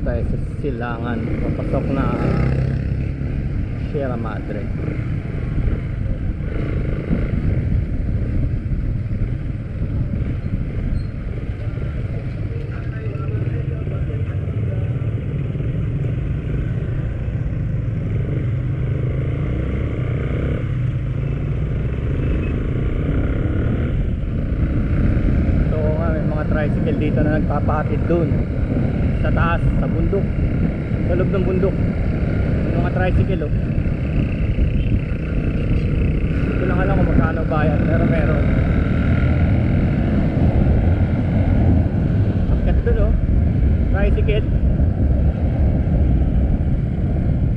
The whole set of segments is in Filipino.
tayo sa Silangan, papasok na Sierra Madre. Tricycle dito na nagpapakitid dun sa taas, sa bundok, sa loob ng bundok. Yung mga tricycle, oh. Hindi ko lang alam kung magkano bayad, pero meron. Akit dun, oh. Tricycle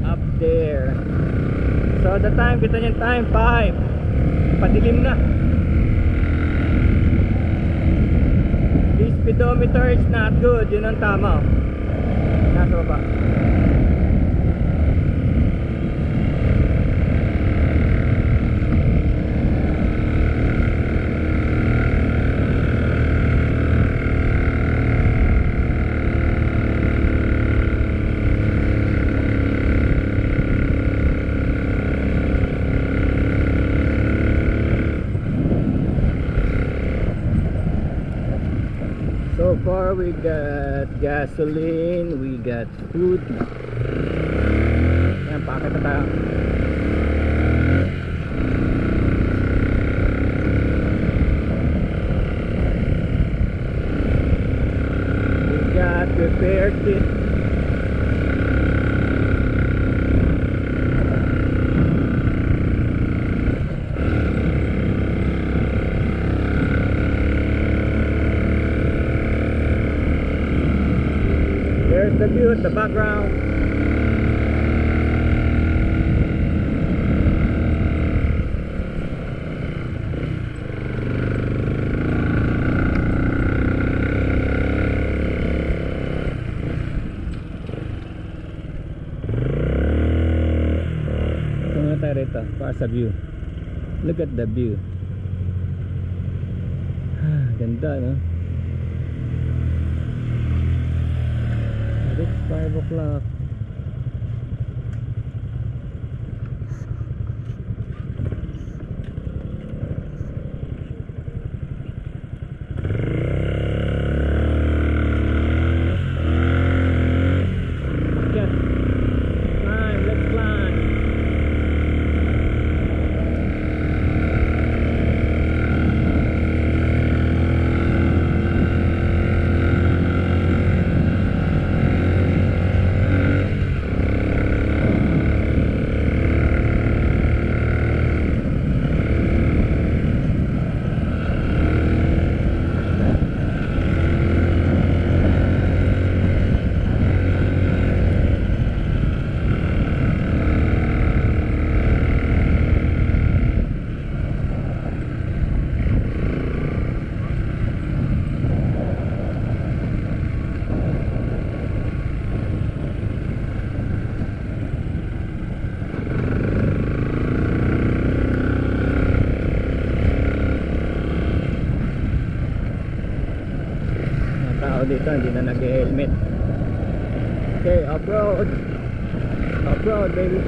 up there. So the time, kita nyo yung time, 5. Padilim na. Speedometer is not good. Yun ang tama. Nasa baba. So far we got gasoline, we got food. Yan, pakit na tayo. We got repair kit. There's the view at the background. Tumuna tayo rito para sa view. Look at the view. Ganda, no? It's 5 o'clock. Yes. Climb, let's climb. Dito hindi na nag-helmet. Okay, off-road. Off-road, baby.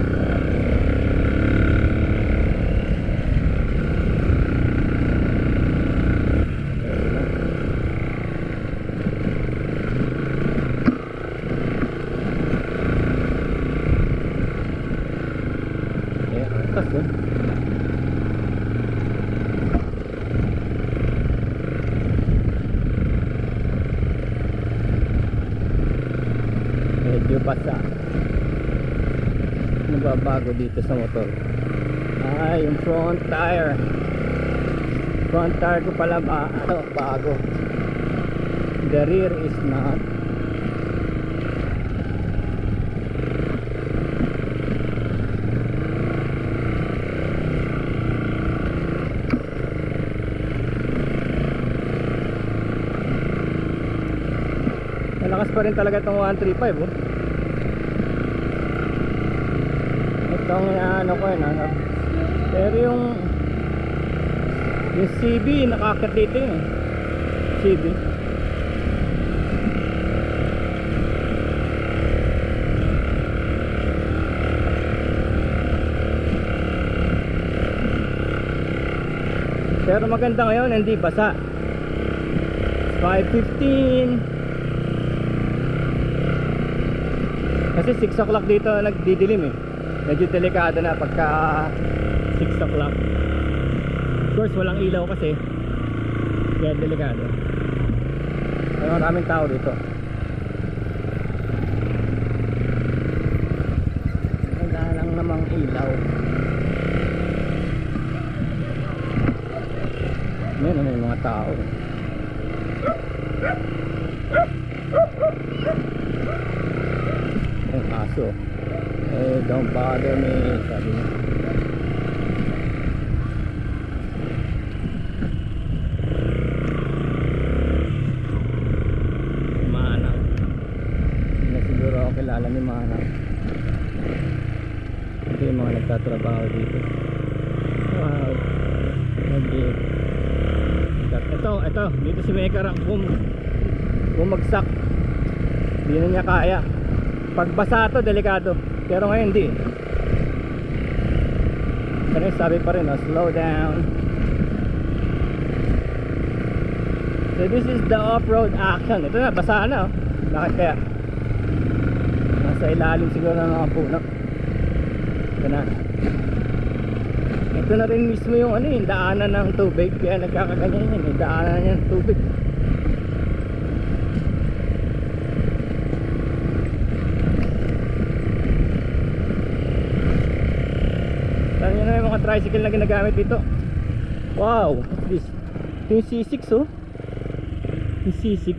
Yeah, atas, oh. Medyo basa. Nagbabago dito sa motor. Yung front tire. Front tire ko pala bago. The rear is not. Malakas pa rin talaga itong 135, oh. Itong ano ko yun, pero yung CB nakakit dito yun, CB. Pero maganda ngayon, hindi basa. 5:15. Kasi 6 o'clock dito nagdidilim eh. Medyo delikado na pagka 6 o'clock. Of course walang ilaw kasi, kaya delikado. May maraming tao dito. Wala lang namang ilaw. May mga tao. Ang aso. Don't bother me, sabi niya. Manang. Hindi na siguro ako kilala ni Manang. Ito yung mga nagtatrabaho dito. Wow. Ito, dito si Mekara bumagsak. Hindi na niya kaya. Pagbasa to, delikado. Pero ngayon hindi. Pero sabi pa rin, slow down. So this is the off-road action. Ito na, basa na. Bakit kaya? Nasa ilalim siguro ng mga puno. Ito na. Ito na rin mismo yung daanan ng tubig. Kaya nagkakaganyan yan. Yung daanan niya ng tubig. Yan na yung mga tricycle na ginagamit dito. Wow, what's this? Ito yung C6 oh. Yung C6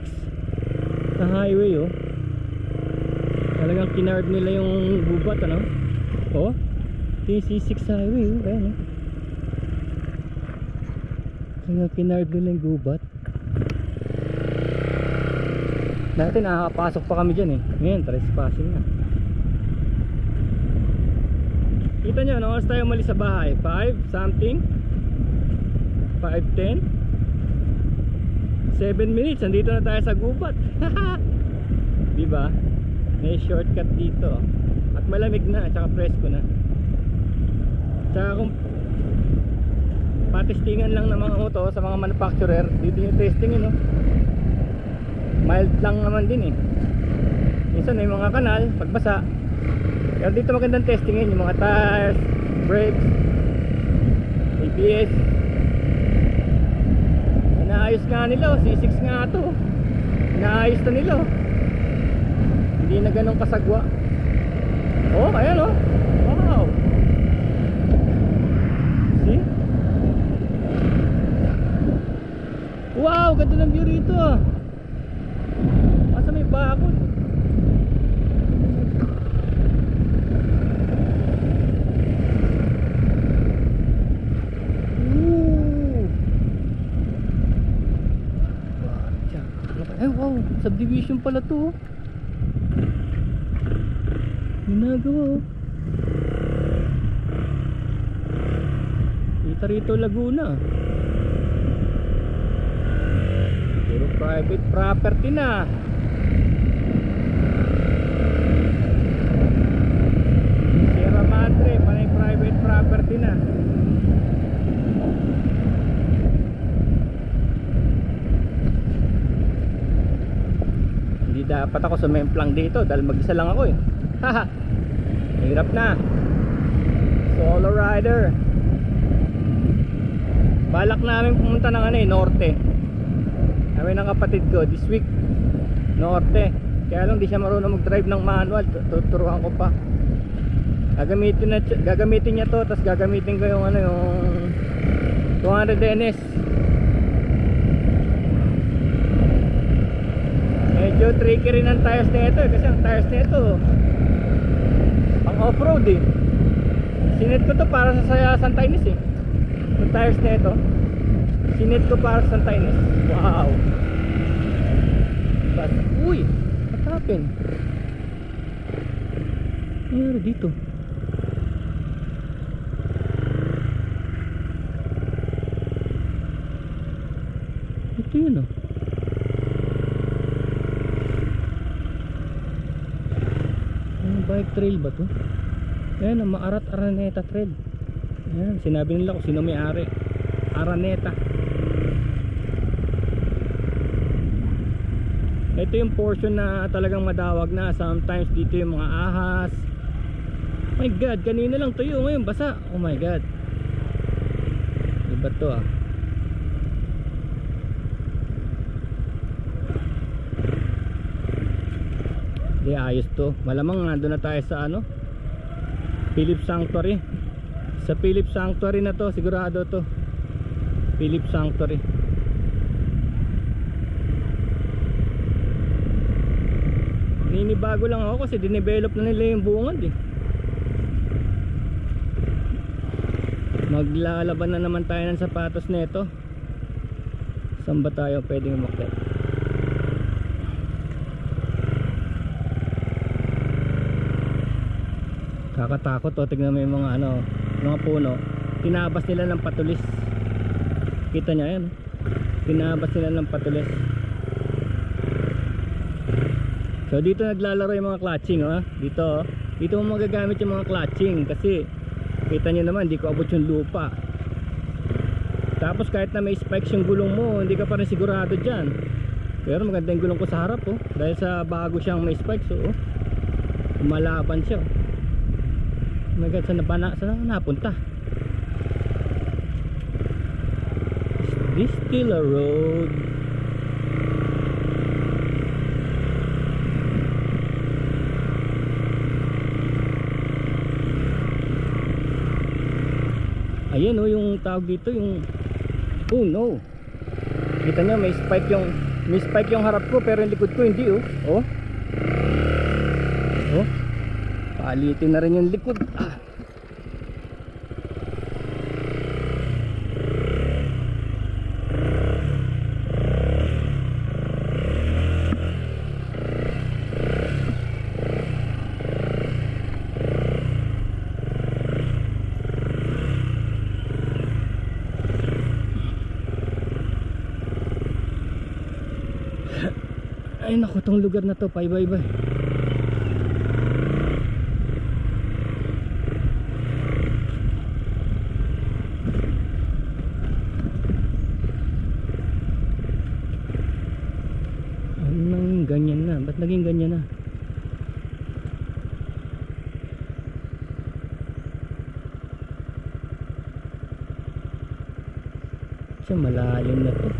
na highway oh. Talagang kinarb nila yung gubat ano. Oh, ito yung C6 highway oh. Ayan oh. Talagang kinarb nila yung gubat. Dati nakakapasok pa kami dyan eh. Ngayon trespassing na. Kita nyo, no? Oras tayo umalis sa bahay 5 something 5:10 7 minutes, nandito na tayo sa gubat. Diba? May shortcut dito. At malamig na, tsaka presko na. Tsaka kung patestingan lang ng mga moto sa mga manufacturer, dito yung testing no? Mild lang naman din eh. Minsan may mga kanal, pagbasa. Pero dito magandang testingin yung mga tires, brakes, ABS. Inaayos nga nila, C6 nga to. Inaayos na nila. Hindi na ganun kasagwa. Oh, ayan oh. Wow. See? Wow, ganda ng view rito. Asa may bakod? Ay wow, subdivision pala to. Ginagawa. Kita rito Laguna. Puro private property na. Sierra Madre, panay private property na. Dapat ako sumemplang dito dahil mag-isa lang ako eh. Haha. Hirap na. Solo rider. Balak namin pumunta ng norte. Kami ng kapatid ko this week. Norte. Kaya lang di siya marunong mag-drive ng manual. Tuturuan ko pa. Gagamitin niya to, tapos gagamitin ko yung yung 200 NS. Medyo tricky rin ang tires nito kasi ang tires nito pang off-road eh. Sinet ko to para sa Santa Ines eh. Yung tires nito sinet ko para sa Santa Ines. Wow. But, uy, what happened? Ano nangyari dito? Ito yun oh. Bike trail ba to? Ayan, ang Maarat Araneta Trail. Ayan, sinabi nila kung sino may-ari. Araneta. Ito yung portion na talagang madawag na. Sometimes dito yung mga ahas. My god, kanina lang tuyo, ngayon basa. Oh my god. Iba to ah. Di ayos to. Malamang nandun na tayo sa ano, Philip Sanctuary. Sa Philip Sanctuary na to, sigurado to. Philip Sanctuary. Ninibago lang ako kasi dinevelop na nila yung bungad eh. Maglalaban na naman tayo ng sapatos nito. Saan ba tayo pwedeng umakyat? Kakatakot oh, tignan mo yung mga ano, mga puno. Tinabas nila ng patulis. Kita nyo yan? Tinabas nila ng patulis. So dito naglalaro yung mga clutching oh. Dito mo magagamit yung mga clutching kasi kita nyo naman, hindi ko abot yung lupa. Tapos kahit na may spikes yung gulong mo, hindi ka pa rin sigurado dyan. Pero maganda yung gulong ko sa harap oh. Dahil sa bago siyang may spikes oh. Malaban siya oh. Oh my god, saan napunta? Is this still a road? Ayan oh, yung tawag dito yung, oh no, kita nyo may spike yung harap ko pero yung likod ko hindi oh. Oh, oh, palitin na rin yung likod ah. Ay naku, tong lugar na to, paibay-bay. Ano nang ganyan na? Ba't naging ganyan na? Siya malalim na to.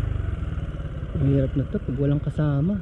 Mahirap na to pag walang kasama.